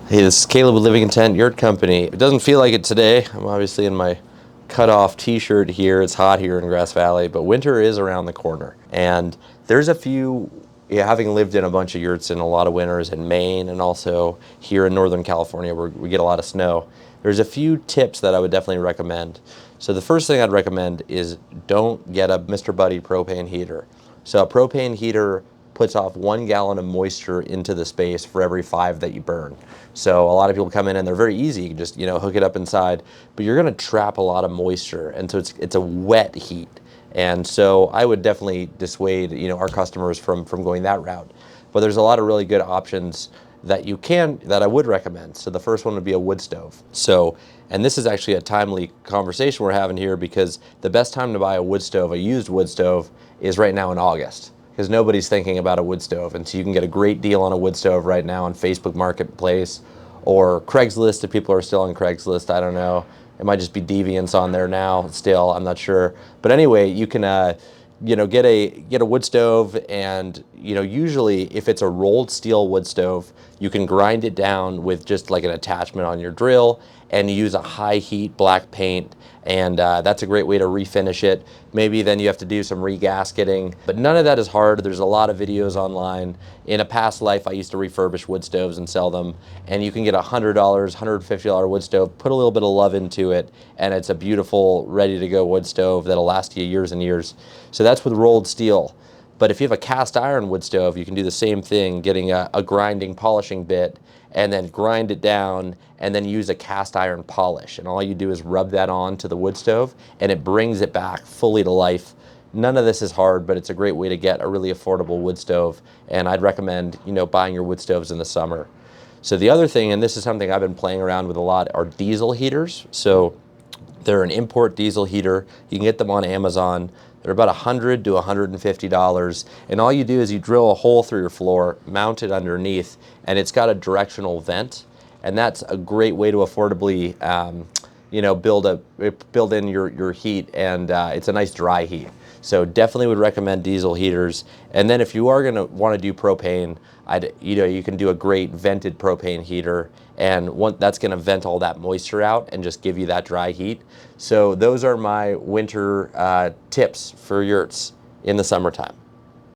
Hey, this is Caleb with Living Intent Yurt Company. It doesn't feel like it today. I'm obviously in my cut-off t-shirt here. It's hot here in Grass Valley, but winter is around the corner. And there's a few, having lived in a bunch of yurts in a lot of winters in Maine and also here in Northern California where we get a lot of snow, there's a few tips that I would definitely recommend. So the first thing I'd recommend is don't get a Mr. Buddy propane heater. So a propane heater puts off 1 gallon of moisture into the space for every 5 that you burn. So a lot of people come in and they're very easy. You can just hook it up inside, but you're going to trap a lot of moisture, and so it's a wet heat. And so I would definitely dissuade our customers from going that route. But there's a lot of really good options that I would recommend. So the first one would be a wood stove. So, and this is actually a timely conversation we're having here because the best time to buy a wood stove, a used wood stove, is right now in August, because nobody's thinking about a wood stove. And so you can get a great deal on a wood stove right now on Facebook Marketplace or Craigslist, if people are still on Craigslist. I don't know. It might just be Deviants on there now still. I'm not sure. But anyway, you can get a wood stove, and usually if it's a rolled steel wood stove, you can grind it down with just like an attachment on your drill, and you use a high heat black paint, and that's a great way to refinish it. Maybe then you have to do some regasketing, but none of that is hard. There's a lot of videos online. In a past life, I used to refurbish wood stoves and sell them, and you can get a $100, $150 wood stove, put a little bit of love into it, and it's a beautiful, ready to go wood stove that'll last you years and years. So that's with rolled steel. But if you have a cast iron wood stove, you can do the same thing, getting a grinding, polishing bit, and then grind it down, and then use a cast iron polish. And all you do is rub that on to the wood stove, and it brings it back fully to life. None of this is hard, but it's a great way to get a really affordable wood stove. And I'd recommend, buying your wood stoves in the summer. So the other thing, and this is something I've been playing around with a lot, are diesel heaters. So they're an import diesel heater. You can get them on Amazon. They're about $100 to $150, and all you do is you drill a hole through your floor, mount it underneath, and it's got a directional vent, and that's a great way to affordably, build in your heat, and it's a nice dry heat. So definitely would recommend diesel heaters. And then if you are going to want to do propane, you can do a great vented propane heater, and that's going to vent all that moisture out and just give you that dry heat. So those are my winter tips for yurts in the summertime.